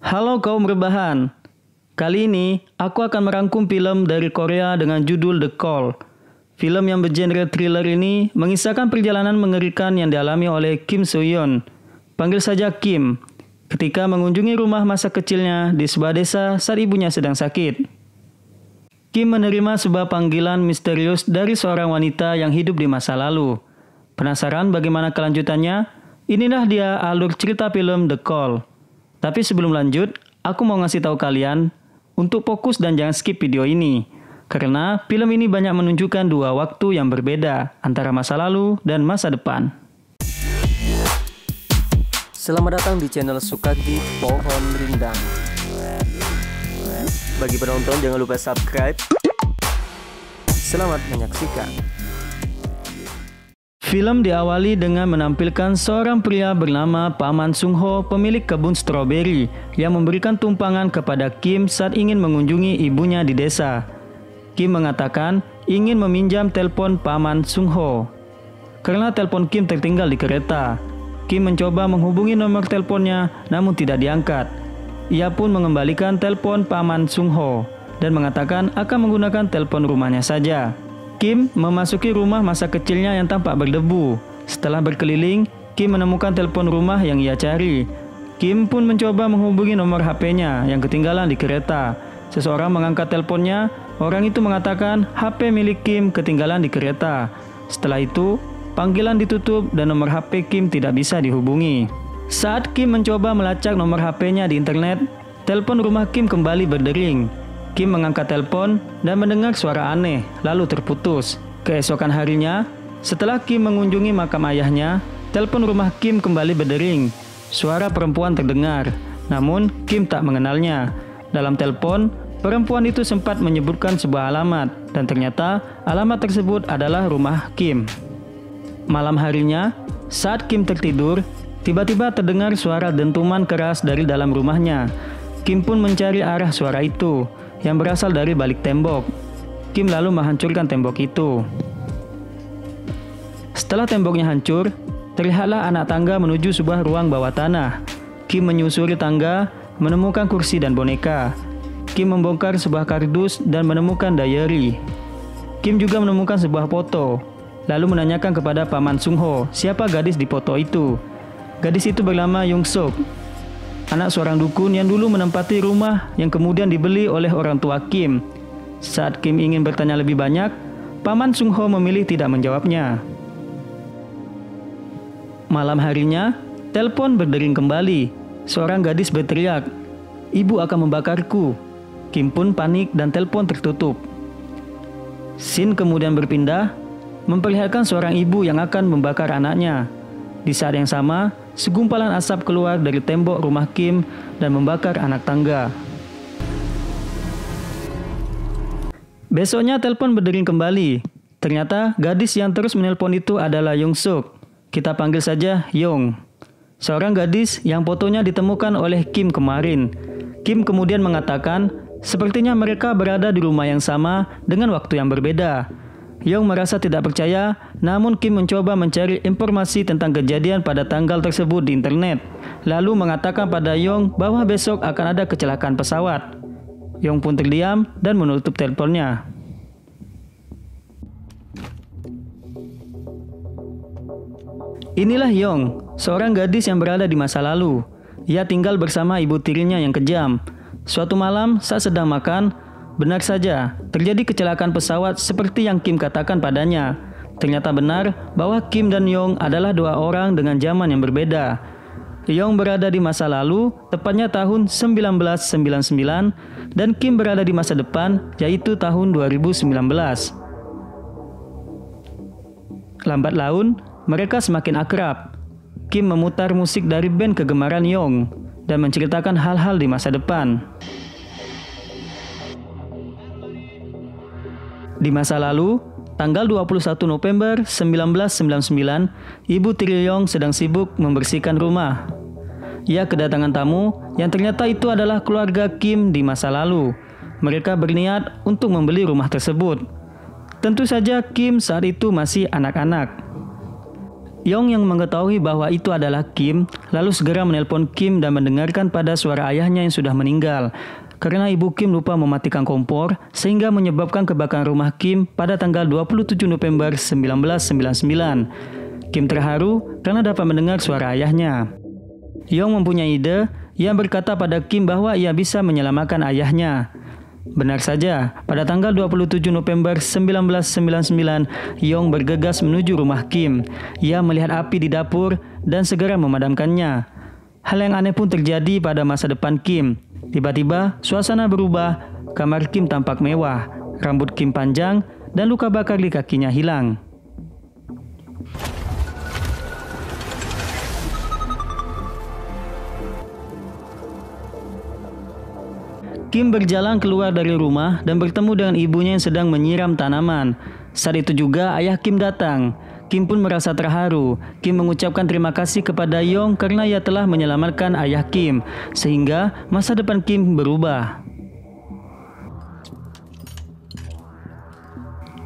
Halo kaum rebahan. Kali ini aku akan merangkum film dari Korea dengan judul The Call. Film yang bergenre thriller ini mengisahkan perjalanan mengerikan yang dialami oleh Kim Soo-yeon, panggil saja Kim, ketika mengunjungi rumah masa kecilnya di sebuah desa saat ibunya sedang sakit. Kim menerima sebuah panggilan misterius dari seorang wanita yang hidup di masa lalu. Penasaran bagaimana kelanjutannya? Inilah dia alur cerita film The Call. Tapi sebelum lanjut, aku mau ngasih tahu kalian untuk fokus dan jangan skip video ini. Karena film ini banyak menunjukkan dua waktu yang berbeda antara masa lalu dan masa depan. Selamat datang di channel Sukagi Pohon Rindang. Bagi penonton jangan lupa subscribe. Selamat menyaksikan. Film diawali dengan menampilkan seorang pria bernama Paman Sung-ho, pemilik kebun stroberi, yang memberikan tumpangan kepada Kim saat ingin mengunjungi ibunya di desa. Kim mengatakan ingin meminjam telepon Paman Sung-ho karena telepon Kim tertinggal di kereta. Kim mencoba menghubungi nomor teleponnya namun tidak diangkat. Ia pun mengembalikan telepon Paman Sung-ho dan mengatakan akan menggunakan telepon rumahnya saja. Kim memasuki rumah masa kecilnya yang tampak berdebu. Setelah berkeliling, Kim menemukan telepon rumah yang ia cari. Kim pun mencoba menghubungi nomor HP-nya yang ketinggalan di kereta. Seseorang mengangkat teleponnya, orang itu mengatakan HP milik Kim ketinggalan di kereta. Setelah itu, panggilan ditutup dan nomor HP Kim tidak bisa dihubungi. Saat Kim mencoba melacak nomor HP-nya di internet, telepon rumah Kim kembali berdering. Kim mengangkat telepon dan mendengar suara aneh, lalu terputus. Keesokan harinya, setelah Kim mengunjungi makam ayahnya, telepon rumah Kim kembali berdering. Suara perempuan terdengar, namun Kim tak mengenalnya. Dalam telepon, perempuan itu sempat menyebutkan sebuah alamat, dan ternyata alamat tersebut adalah rumah Kim. Malam harinya, saat Kim tertidur, tiba-tiba terdengar suara dentuman keras dari dalam rumahnya. Kim pun mencari arah suara itu, yang berasal dari balik tembok. Kim lalu menghancurkan tembok itu. Setelah temboknya hancur, terlihatlah anak tangga menuju sebuah ruang bawah tanah. Kim menyusuri tangga, menemukan kursi dan boneka. Kim membongkar sebuah kardus dan menemukan diary. Kim juga menemukan sebuah foto, lalu menanyakan kepada Paman Sung-ho siapa gadis di foto itu. Gadis itu bernama Young Suk, anak seorang dukun yang dulu menempati rumah yang kemudian dibeli oleh orang tua Kim. Saat Kim ingin bertanya lebih banyak, Paman Sung-ho memilih tidak menjawabnya. Malam harinya, telepon berdering kembali. Seorang gadis berteriak, "Ibu akan membakarku." Kim pun panik dan telepon tertutup. Scene kemudian berpindah, memperlihatkan seorang ibu yang akan membakar anaknya. Di saat yang sama, segumpalan asap keluar dari tembok rumah Kim dan membakar anak tangga. Besoknya telepon berdering kembali. Ternyata gadis yang terus menelpon itu adalah Young Suk. Kita panggil saja Young. Seorang gadis yang fotonya ditemukan oleh Kim kemarin. Kim kemudian mengatakan, sepertinya mereka berada di rumah yang sama dengan waktu yang berbeda. Young merasa tidak percaya, namun Kim mencoba mencari informasi tentang kejadian pada tanggal tersebut di internet. Lalu mengatakan pada Young bahwa besok akan ada kecelakaan pesawat. Young pun terdiam dan menutup teleponnya. Inilah Young, seorang gadis yang berada di masa lalu. Ia tinggal bersama ibu tirinya yang kejam. Suatu malam saat sedang makan, benar saja, terjadi kecelakaan pesawat seperti yang Kim katakan padanya. Ternyata benar bahwa Kim dan Young adalah dua orang dengan zaman yang berbeda. Young berada di masa lalu, tepatnya tahun 1999, dan Kim berada di masa depan, yaitu tahun 2019. Lambat laun, mereka semakin akrab. Kim memutar musik dari band kegemaran Young dan menceritakan hal-hal di masa depan. Di masa lalu, tanggal 21 November 1999, ibu tiri Young sedang sibuk membersihkan rumah. Ia kedatangan tamu yang ternyata itu adalah keluarga Kim di masa lalu. Mereka berniat untuk membeli rumah tersebut. Tentu saja Kim saat itu masih anak-anak. Yong yang mengetahui bahwa itu adalah Kim, lalu segera menelpon Kim dan mendengarkan pada suara ayahnya yang sudah meninggal. Karena ibu Kim lupa mematikan kompor, sehingga menyebabkan kebakaran rumah Kim pada tanggal 27 November 1999. Kim terharu karena dapat mendengar suara ayahnya. Yong mempunyai ide yang berkata pada Kim bahwa ia bisa menyelamatkan ayahnya. Benar saja, pada tanggal 27 November 1999, Yong bergegas menuju rumah Kim. Ia melihat api di dapur dan segera memadamkannya. Hal yang aneh pun terjadi pada masa depan Kim. Tiba-tiba, suasana berubah, kamar Kim tampak mewah, rambut Kim panjang, dan luka bakar di kakinya hilang. Kim berjalan keluar dari rumah dan bertemu dengan ibunya yang sedang menyiram tanaman. Saat itu juga ayah Kim datang. Kim pun merasa terharu. Kim mengucapkan terima kasih kepada Yong karena ia telah menyelamatkan ayah Kim, sehingga masa depan Kim berubah.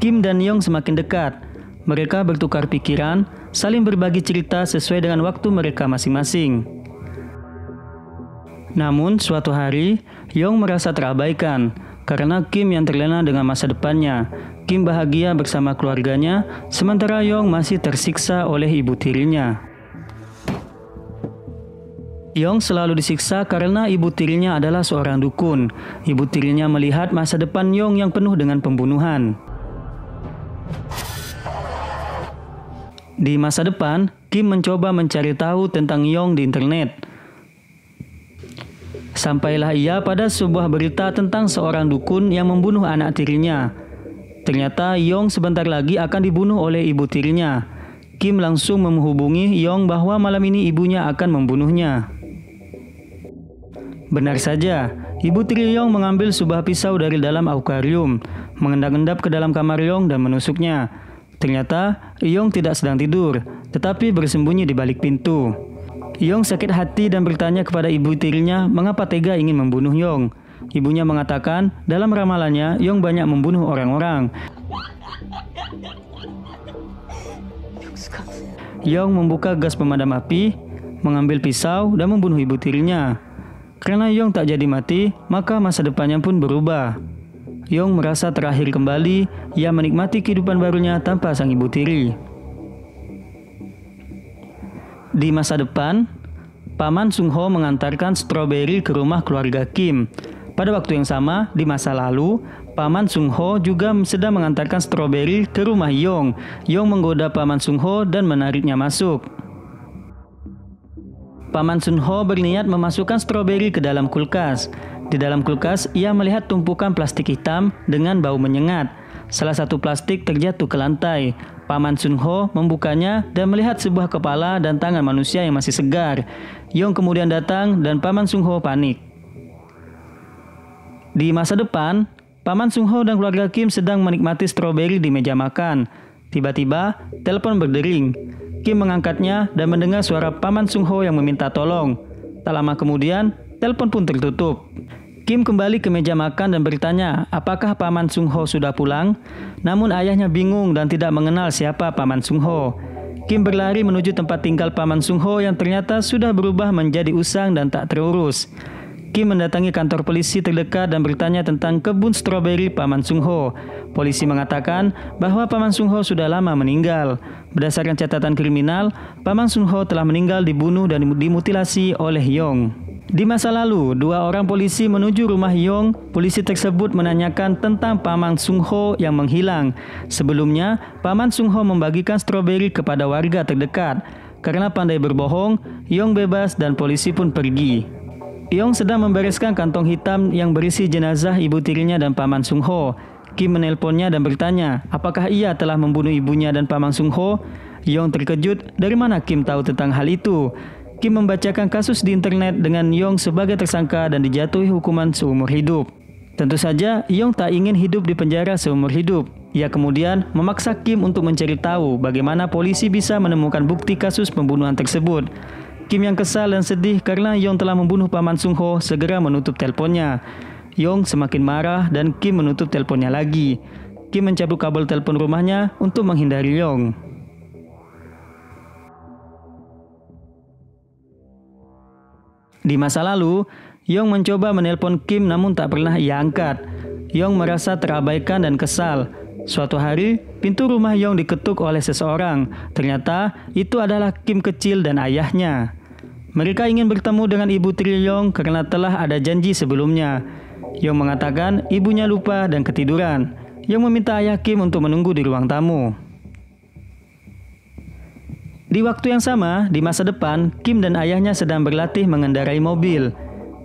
Kim dan Yong semakin dekat. Mereka bertukar pikiran, saling berbagi cerita sesuai dengan waktu mereka masing-masing. Namun suatu hari, Yong merasa terabaikan karena Kim yang terlena dengan masa depannya. Kim bahagia bersama keluarganya, sementara Yong masih tersiksa oleh ibu tirinya. Yong selalu disiksa karena ibu tirinya adalah seorang dukun. Ibu tirinya melihat masa depan Yong yang penuh dengan pembunuhan. Di masa depan, Kim mencoba mencari tahu tentang Yong di internet. Sampailah ia pada sebuah berita tentang seorang dukun yang membunuh anak tirinya. Ternyata Yong sebentar lagi akan dibunuh oleh ibu tirinya. Kim langsung menghubungi Yong bahwa malam ini ibunya akan membunuhnya. Benar saja, ibu tiri Yong mengambil sebuah pisau dari dalam akuarium, mengendap-endap ke dalam kamar Yong dan menusuknya. Ternyata Yong tidak sedang tidur, tetapi bersembunyi di balik pintu. Yong sakit hati dan bertanya kepada ibu tirinya mengapa tega ingin membunuh Yong. Ibunya mengatakan dalam ramalannya Yong banyak membunuh orang-orang. Yong membuka gas pemadam api, mengambil pisau dan membunuh ibu tirinya. Karena Yong tak jadi mati, maka masa depannya pun berubah. Yong merasa terakhir kembali, ia menikmati kehidupan barunya tanpa sang ibu tiri. Di masa depan, Paman Sung Ho mengantarkan stroberi ke rumah keluarga Kim. Pada waktu yang sama, di masa lalu, Paman Sung Ho juga sedang mengantarkan stroberi ke rumah Yong. Yong menggoda Paman Sung Ho dan menariknya masuk. Paman Sung Ho berniat memasukkan stroberi ke dalam kulkas. Di dalam kulkas, ia melihat tumpukan plastik hitam dengan bau menyengat. Salah satu plastik terjatuh ke lantai. Paman Sung Ho membukanya dan melihat sebuah kepala dan tangan manusia yang masih segar. Yong kemudian datang dan Paman Sung Ho panik. Di masa depan, Paman Sung Ho dan keluarga Kim sedang menikmati stroberi di meja makan. Tiba-tiba, telepon berdering. Kim mengangkatnya dan mendengar suara Paman Sung Ho yang meminta tolong. Tak lama kemudian, telepon pun tertutup. Kim kembali ke meja makan dan bertanya, apakah Paman Sung Ho sudah pulang? Namun ayahnya bingung dan tidak mengenal siapa Paman Sung Ho. Kim berlari menuju tempat tinggal Paman Sung Ho yang ternyata sudah berubah menjadi usang dan tak terurus. Kim mendatangi kantor polisi terdekat dan bertanya tentang kebun stroberi Paman Sung Ho. Polisi mengatakan bahwa Paman Sung Ho sudah lama meninggal. Berdasarkan catatan kriminal, Paman Sung Ho telah meninggal dibunuh dan dimutilasi oleh Yong. Di masa lalu, 2 orang polisi menuju rumah Yong. Polisi tersebut menanyakan tentang Paman Sung Ho yang menghilang. Sebelumnya, Paman Sung Ho membagikan stroberi kepada warga terdekat. Karena pandai berbohong, Yong bebas dan polisi pun pergi. Yong sedang membereskan kantong hitam yang berisi jenazah ibu tirinya dan Paman Sung Ho. Kim menelponnya dan bertanya, apakah ia telah membunuh ibunya dan Paman Sung Ho? Yong terkejut, dari mana Kim tahu tentang hal itu? Kim membacakan kasus di internet dengan Yong sebagai tersangka dan dijatuhi hukuman seumur hidup. Tentu saja, Yong tak ingin hidup di penjara seumur hidup. Ia kemudian memaksa Kim untuk mencari tahu bagaimana polisi bisa menemukan bukti kasus pembunuhan tersebut. Kim yang kesal dan sedih karena Yong telah membunuh Paman Sung Ho segera menutup teleponnya. Yong semakin marah dan Kim menutup teleponnya lagi. Kim mencabut kabel telepon rumahnya untuk menghindari Yong. Di masa lalu, Yong mencoba menelpon Kim namun tak pernah ia angkat. Yong merasa terabaikan dan kesal. Suatu hari, pintu rumah Yong diketuk oleh seseorang. Ternyata itu adalah Kim kecil dan ayahnya. Mereka ingin bertemu dengan ibu tiri Yong karena telah ada janji sebelumnya. Yong mengatakan ibunya lupa dan ketiduran. Yong meminta ayah Kim untuk menunggu di ruang tamu. Di waktu yang sama, di masa depan, Kim dan ayahnya sedang berlatih mengendarai mobil.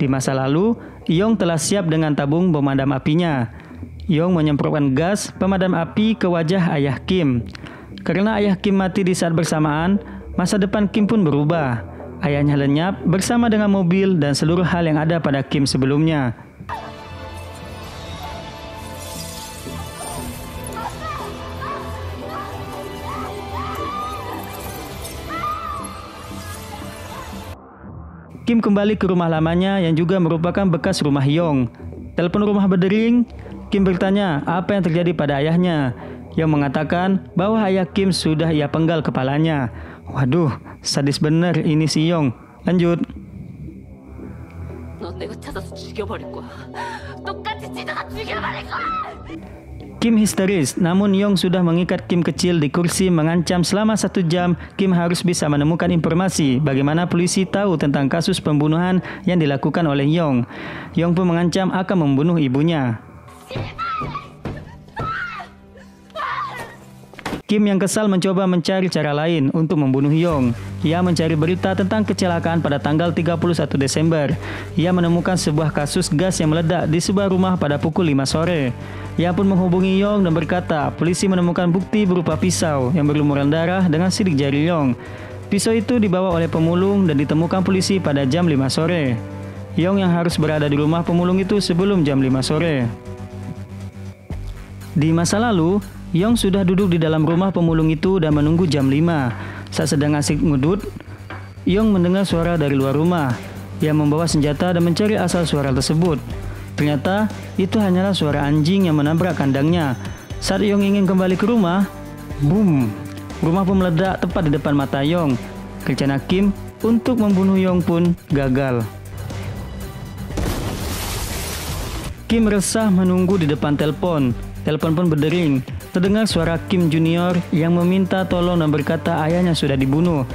Di masa lalu, Yong telah siap dengan tabung pemadam apinya. Yong menyemprotkan gas pemadam api ke wajah ayah Kim. Karena ayah Kim mati di saat bersamaan, masa depan Kim pun berubah. Ayahnya lenyap bersama dengan mobil dan seluruh hal yang ada pada Kim sebelumnya. Kim kembali ke rumah lamanya yang juga merupakan bekas rumah Yong. Telepon rumah berdering. Kim bertanya apa yang terjadi pada ayahnya. Yong mengatakan bahwa ayah Kim sudah ia penggal kepalanya. Waduh, sadis bener ini si Yong. Lanjut. Kim histeris, namun Yong sudah mengikat Kim kecil di kursi mengancam selama 1 jam Kim harus bisa menemukan informasi bagaimana polisi tahu tentang kasus pembunuhan yang dilakukan oleh Yong. Yong pun mengancam akan membunuh ibunya. Kim yang kesal mencoba mencari cara lain untuk membunuh Yong. Ia mencari berita tentang kecelakaan pada tanggal 31 Desember. Ia menemukan sebuah kasus gas yang meledak di sebuah rumah pada pukul 5 sore. Ia pun menghubungi Yong dan berkata polisi menemukan bukti berupa pisau yang berlumuran darah dengan sidik jari Yong. Pisau itu dibawa oleh pemulung dan ditemukan polisi pada jam 5 sore. Yong yang harus berada di rumah pemulung itu sebelum jam 5 sore. Di masa lalu, Yong sudah duduk di dalam rumah pemulung itu dan menunggu jam 5. Saat sedang asik ngudut, Yong mendengar suara dari luar rumah. Ia membawa senjata dan mencari asal suara tersebut. Ternyata itu hanyalah suara anjing yang menabrak kandangnya. Saat Yong ingin kembali ke rumah, boom! Rumah pun meledak tepat di depan mata Yong. Rencana Kim untuk membunuh Yong pun gagal. Kim resah menunggu di depan telepon. Telepon pun berdering. Terdengar suara Kim Junior yang meminta tolong dan berkata ayahnya sudah dibunuh.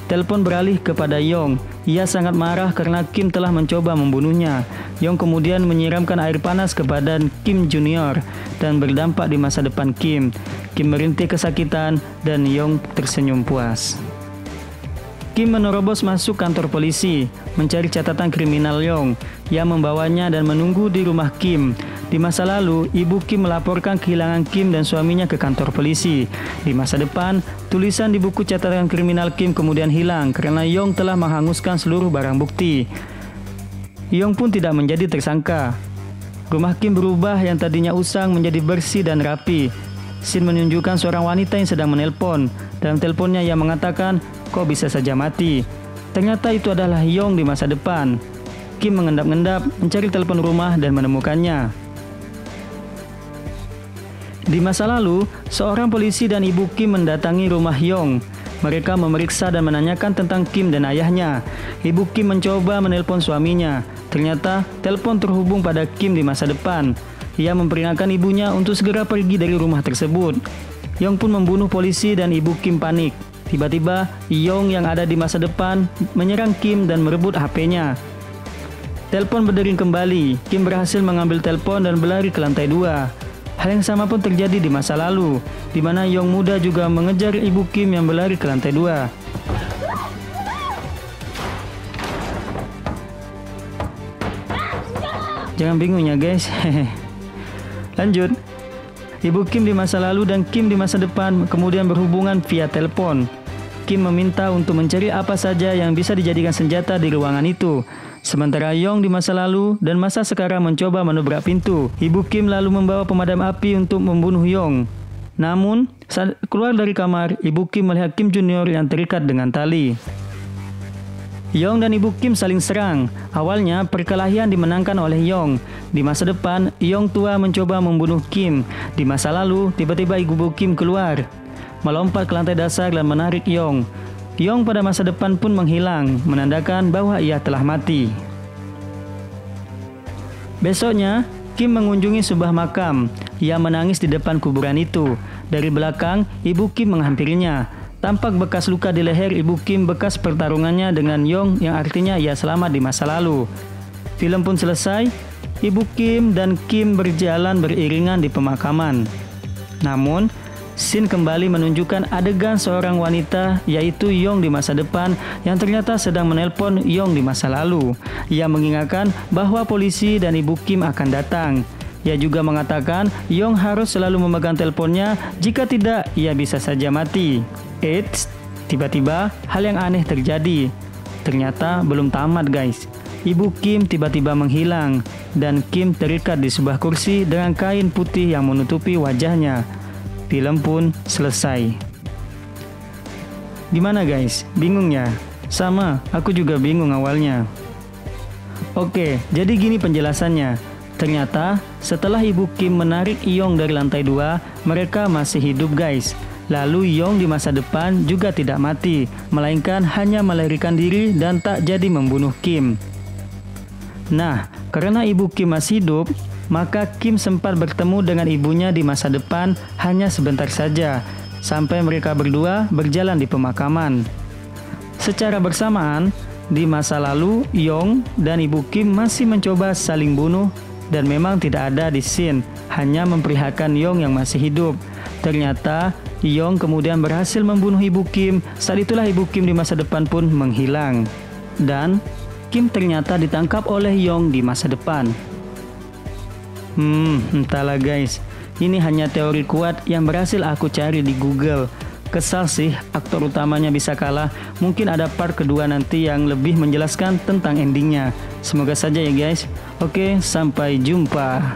Telepon beralih kepada Yong. Ia sangat marah karena Kim telah mencoba membunuhnya. Yong kemudian menyiramkan air panas ke badan Kim Junior dan berdampak di masa depan Kim. Kim merintih kesakitan dan Yong tersenyum puas. Kim menerobos masuk kantor polisi, mencari catatan kriminal Yong. Ia membawanya dan menunggu di rumah Kim. Di masa lalu, ibu Kim melaporkan kehilangan Kim dan suaminya ke kantor polisi. Di masa depan, tulisan di buku catatan kriminal Kim kemudian hilang karena Yong telah menghanguskan seluruh barang bukti. Yong pun tidak menjadi tersangka. Rumah Kim berubah yang tadinya usang menjadi bersih dan rapi. Scene menunjukkan seorang wanita yang sedang menelpon. Dalam teleponnya ia mengatakan, kok bisa saja mati. Ternyata itu adalah Yong di masa depan. Kim mengendap-endap mencari telepon rumah dan menemukannya. Di masa lalu, seorang polisi dan ibu Kim mendatangi rumah Yong. Mereka memeriksa dan menanyakan tentang Kim dan ayahnya. Ibu Kim mencoba menelpon suaminya. Ternyata, telepon terhubung pada Kim di masa depan. Ia memperingatkan ibunya untuk segera pergi dari rumah tersebut. Yong pun membunuh polisi dan ibu Kim panik. Tiba-tiba, Yong yang ada di masa depan menyerang Kim dan merebut HP-nya. Telepon berdering kembali. Kim berhasil mengambil telepon dan berlari ke lantai 2. Hal yang sama pun terjadi di masa lalu, di mana Yong muda juga mengejar ibu Kim yang berlari ke lantai 2. Jangan bingung ya guys. Lanjut. Ibu Kim di masa lalu dan Kim di masa depan kemudian berhubungan via telepon. Kim meminta untuk mencari apa saja yang bisa dijadikan senjata di ruangan itu. Sementara Yong di masa lalu dan masa sekarang mencoba menobrak pintu. Ibu Kim lalu membawa pemadam api untuk membunuh Yong. Namun, saat keluar dari kamar, Ibu Kim melihat Kim Junior yang terikat dengan tali. Yong dan Ibu Kim saling serang. Awalnya, perkelahian dimenangkan oleh Yong. Di masa depan, Yong tua mencoba membunuh Kim. Di masa lalu, tiba-tiba Ibu Kim keluar, melompat ke lantai dasar dan menarik Yong. Yong pada masa depan pun menghilang, menandakan bahwa ia telah mati. Besoknya, Kim mengunjungi sebuah makam. Ia menangis di depan kuburan itu. Dari belakang, Ibu Kim menghampirinya. Tampak bekas luka di leher Ibu Kim bekas pertarungannya dengan Yong yang artinya ia selamat di masa lalu. Film pun selesai. Ibu Kim dan Kim berjalan beriringan di pemakaman. Namun, scene kembali menunjukkan adegan seorang wanita yaitu Yong di masa depan yang ternyata sedang menelpon Yong di masa lalu. Ia mengingatkan bahwa polisi dan Ibu Kim akan datang. Ia juga mengatakan Yong harus selalu memegang teleponnya, jika tidak ia bisa saja mati. Eits, tiba-tiba hal yang aneh terjadi. Ternyata belum tamat guys. Ibu Kim tiba-tiba menghilang dan Kim terikat di sebuah kursi dengan kain putih yang menutupi wajahnya. Film pun selesai. Gimana guys? Bingung ya? Sama, aku juga bingung awalnya. Oke, jadi gini penjelasannya. Ternyata setelah Ibu Kim menarik Yong dari lantai 2, mereka masih hidup guys. Lalu Yong di masa depan juga tidak mati, melainkan hanya melarikan diri dan tak jadi membunuh Kim. Nah, karena Ibu Kim masih hidup, maka Kim sempat bertemu dengan ibunya di masa depan hanya sebentar saja, sampai mereka berdua berjalan di pemakaman. Secara bersamaan, di masa lalu, Yong dan Ibu Kim masih mencoba saling bunuh dan memang tidak ada di scene, hanya memperlihatkan Yong yang masih hidup. Ternyata, Yong kemudian berhasil membunuh Ibu Kim, saat itulah Ibu Kim di masa depan pun menghilang. Dan Kim ternyata ditangkap oleh Yong di masa depan. Entahlah guys, ini hanya teori kuat yang berhasil aku cari di Google. Kesal sih aktor utamanya bisa kalah. Mungkin ada part kedua nanti yang lebih menjelaskan tentang endingnya. Semoga saja ya guys. Oke, sampai jumpa.